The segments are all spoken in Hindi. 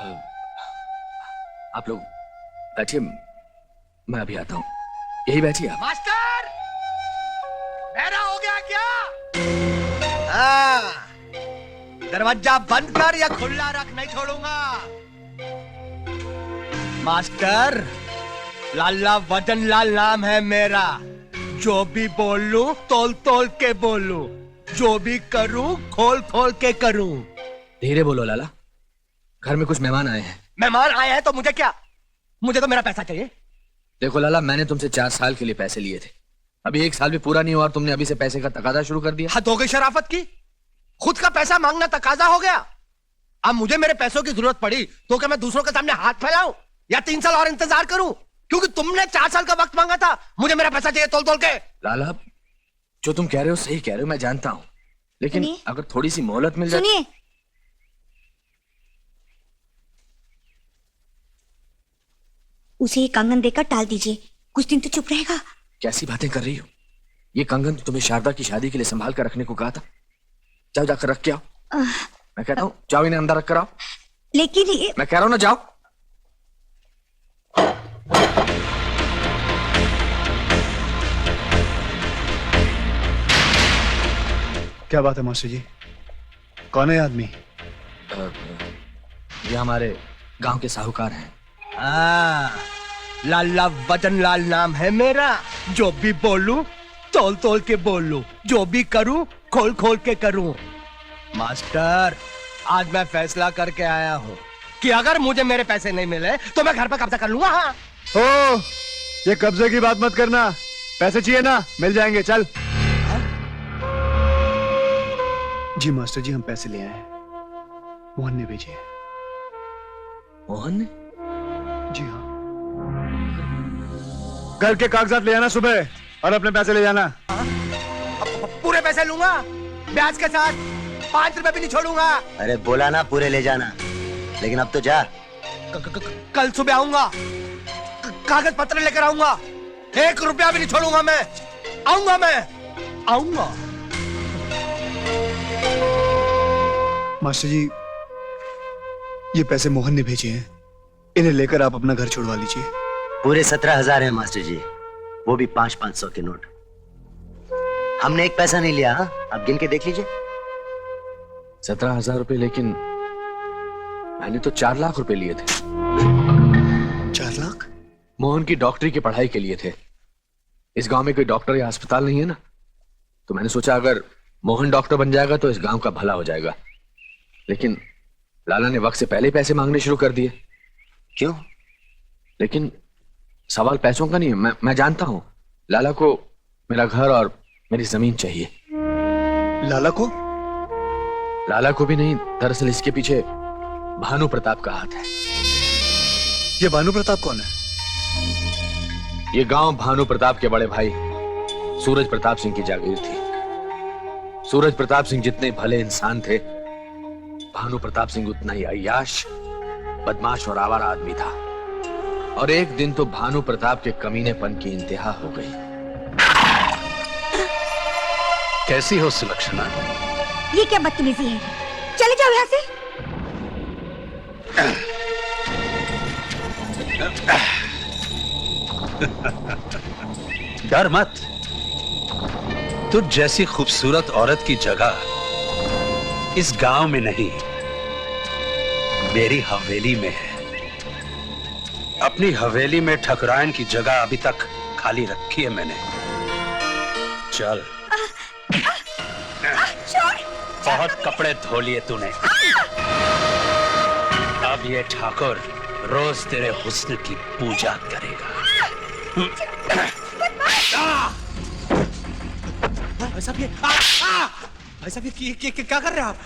आप लोग बैठिए, मैं अभी आता हूँ। यही बैठिए आप। मास्टर, बहरा हो गया क्या? हाँ, दरवाजा बंद कर या खुला रख, नहीं छोड़ूंगा। मास्टर, लाला वजन लाल नाम है मेरा। जो भी बोलूं तोल तोल के बोलूं, जो भी करूं खोल खोल के करूं। धीरे बोलो लाला, घर में कुछ मेहमान आए हैं। मेहमान आए हैं तो मुझे क्या? मुझे तो मेरा पैसा चाहिए। देखो लाला, मैंने तुमसे 4 साल के लिए पैसे लिए थे। अभी 1 साल भी पूरा नहीं हुआ और तुमने अभी से पैसे का तकाजा शुरू कर दिया। हद हो गई शराफत की। खुद का पैसा मांगना तकाजा हो गया। अब मुझे मेरे पैसों की जरूरत पड़ी तो क्या मैं दूसरों के सामने हाथ फैलाऊं या 3 साल और इंतजार करूं? क्योंकि तुमने 4 साल का वक्त मांगा था। मुझे मेरा पैसा चाहिए तोल तोल के। लाला, जो तुम कह रहे हो सही कह रहे हो, मैं जानता हूं, लेकिन अगर थोड़ी सी मोहलत मिल जाए। सुनिए, उसे ये कंगन देकर टाल दीजिए, कुछ दिन तो चुप रहेगा। कैसी बातें कर रही हो? ये कंगन तो तुम्हें शारदा की शादी के लिए संभाल कर रखने को कहा था। जाओ, जाकर रख के आओ। मैं कहता हूँ जाओ, इन्हें अंदर रख कर आओ। लेकिन ये मैं कह रहा हूँ ना, जाओ। क्या बात है मास्टर जी? कौन है आदमी? ये हमारे गांव के साहूकार हैं। लाला वजन लाल नाम है मेरा। जो भी बोलूं तोल तोल के बोलूं, जो भी करूं खोल खोल के करूं। मास्टर, आज मैं फैसला करके आया हूं कि अगर मुझे मेरे पैसे नहीं मिले तो मैं घर पर कब्जा कर लूंगा। हाँ। ओ, ये कब्जे की बात मत करना। पैसे चाहिए ना, मिल जाएंगे, चल। जी मास्टर जी, हम पैसे ले आए हैं। मोहन ने भेजे। मोहन ने? जी हाँ। घर के कागजात ले आना सुबह और अपने पैसे ले जाना। पूरे पैसे लूंगा, ब्याज के साथ। 5 रुपए भी नहीं छोड़ूंगा। अरे बोला ना पूरे ले जाना, लेकिन अब तो जा। कल सुबह आऊंगा, कागज पत्र लेकर आऊंगा। 1 रुपया भी नहीं छोड़ूंगा। मैं आऊंगा। मास्टर जी, ये पैसे मोहन ने भेजे हैं। इन्हें लेकर आप अपना घर छुड़वा लीजिए। पूरे 17,000 है मास्टर जी, वो भी 500-500 के नोट। हमने एक पैसा नहीं लिया। हाँ, आप गिन के देख लीजिए। 17,000 रुपए, लेकिन मैंने तो 4 लाख रुपए लिए थे। 4 लाख? मोहन की डॉक्टरी की पढ़ाई के लिए थे। इस गांव में कोई डॉक्टर या अस्पताल नहीं है ना, तो मैंने सोचा अगर मोहन डॉक्टर बन जाएगा तो इस गांव का भला हो जाएगा। लेकिन लाला ने वक्त से पहले ही पैसे मांगने शुरू कर दिए। क्यों? लेकिन सवाल पैसों का नहीं है। मैं जानता हूं लाला को मेरा घर और मेरी जमीन चाहिए। लाला को? लाला को भी नहीं, दरअसल इसके पीछे भानु प्रताप का हाथ है। ये भानु प्रताप कौन है? ये गांव भानु प्रताप के बड़े भाई सूरज प्रताप सिंह की जागीर थी। सूरज प्रताप सिंह जितने भले इंसान थे, भानु प्रताप सिंह उतना ही अय्याश, बदमाश और आवारा आदमी था। और एक दिन तो भानु प्रताप के कमीनेपन की इंतहा हो गई। कैसी हो सुलक्षणा? ये क्या बदतमीजी है? चले जाओ यहाँ से। डर मत, तुझ जैसी खूबसूरत औरत की जगह इस गांव में नहीं, मेरी हवेली में है। अपनी हवेली में ठकुराइन की जगह अभी तक खाली रखी है मैंने। चल। बहुत कपड़े धो लिए तूने। अब ये ठाकुर रोज तेरे हुस्न की पूजा करेगा। भाई साहब, ये क्या कर रहे हैं आप?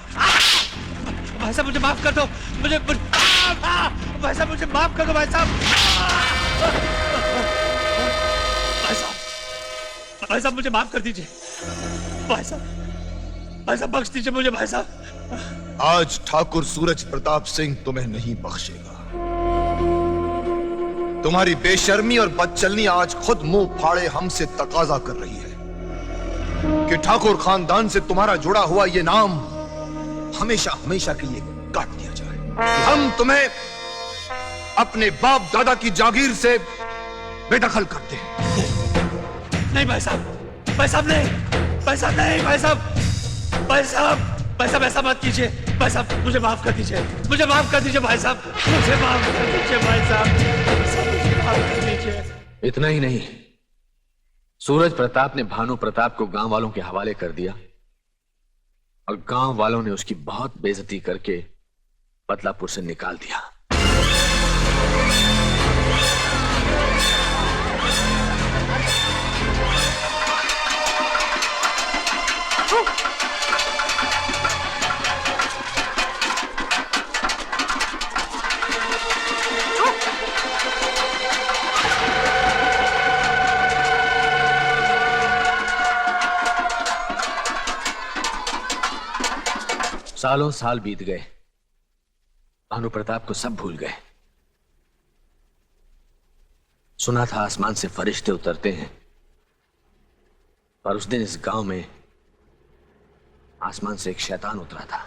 भाई साहब, मुझे माफ कर दो। भाई साहब, मुझे माफ कर दो। भाई साहब, मुझे माफ कर दीजिए। भाई साहब बख्श दीजिए मुझे। भाई साहब, आज ठाकुर सूरज प्रताप सिंह तुम्हें नहीं बख्शेगा। तुम्हारी बेशर्मी और बदचलनी आज खुद मुंह फाड़े हमसे तकाजा कर रही है कि ठाकुर खानदान से तुम्हारा जुड़ा हुआ ये नाम हमेशा हमेशा के लिए काट दिया जाए। कि हम तुम्हें अपने बाप दादा की जागीर से बेदखल करते हैं। नहीं भाई साहब, भाई साहब नहीं, भाई साहब नहीं, भाई साहब, भाई साहब, भाई साहब ऐसा मत कीजिए, भाई साहब मुझे माफ कर दीजिए, मुझे माफ कर दीजिए भाई साहब, मुझे माफ कर दीजिए भाई साहब, मुझे माफ कर दीजिए। इतना ही नहीं, सूरज प्रताप ने भानु प्रताप को गांव वालों के हवाले कर दिया और गांव वालों ने उसकी बहुत बेइज्जती करके बदलापुर से निकाल दिया। सालों साल बीत गए, भानु प्रताप को सब भूल गए। सुना था आसमान से फरिश्ते उतरते हैं, पर उस दिन इस गांव में आसमान से एक शैतान उतरा था।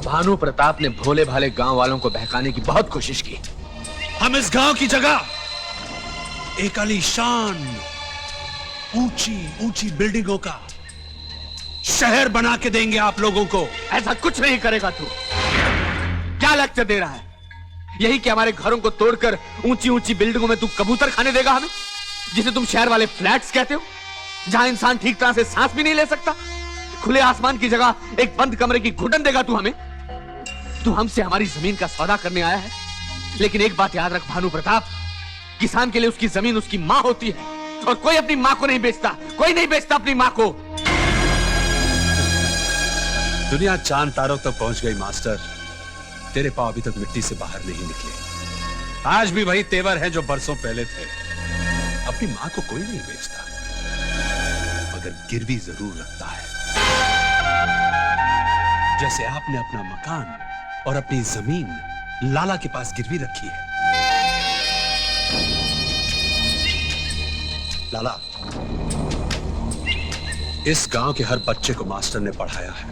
भानु प्रताप ने भोले भाले गांव वालों को बहकाने की बहुत कोशिश की। हम इस गांव की जगह एक आलीशान ऊंची ऊंची बिल्डिंगों का शहर बना के देंगे आप लोगों को। ऐसा कुछ नहीं करेगा तू। क्या लेक्चर दे रहा है? यही कि हमारे घरों को तोड़कर ऊंची ऊंची बिल्डिंगों में तू कबूतर खाने देगा हमें, जिसे तुम शहर वाले फ्लैट्स कहते हो, जहां इंसान ठीक तरह से सांस भी नहीं ले सकता। खुले आसमान की जगह एक बंद कमरे की घुटन देगा तू हमें। तू हमसे हमारी जमीन का सौदा करने आया है, लेकिन एक बात याद रख भानु प्रताप, किसान के लिए उसकी जमीन उसकी मां होती है, और कोई अपनी मां को नहीं बेचता, कोई नहीं बेचता अपनी मां को। दुनिया चांद तारों तक पहुंच गई मास्टर, तेरे पांव अभी तक मिट्टी से बाहर नहीं निकले। आज भी वही तेवर हैं जो बरसों पहले थे। अपनी मां को कोई नहीं बेचता, मगर गिरवी जरूर रखता है। जैसे आपने अपना मकान और अपनी जमीन लाला के पास गिरवी रखी है। लाला, इस गांव के हर बच्चे को मास्टर ने पढ़ाया है।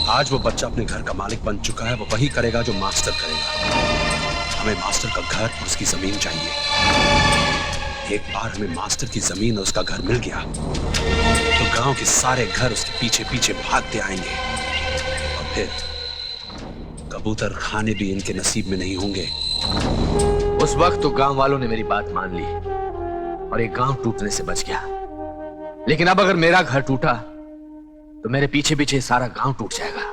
आज वो बच्चा अपने घर का मालिक बन चुका है, वो वही करेगा जो मास्टर करेगा। हमें मास्टर का घर और उसकी जमीन चाहिए। एक बार हमें मास्टर की जमीन और उसका घर मिल गया तो गांव के सारे घर उसके पीछे पीछे भागते आएंगे, और फिर कबूतर खाने भी इनके नसीब में नहीं होंगे। उस वक्त तो गांव वालों ने मेरी बात मान ली और एक गांव टूटने से बच गया, लेकिन अब अगर मेरा घर टूटा तो मेरे पीछे पीछे सारा गांव टूट जाएगा।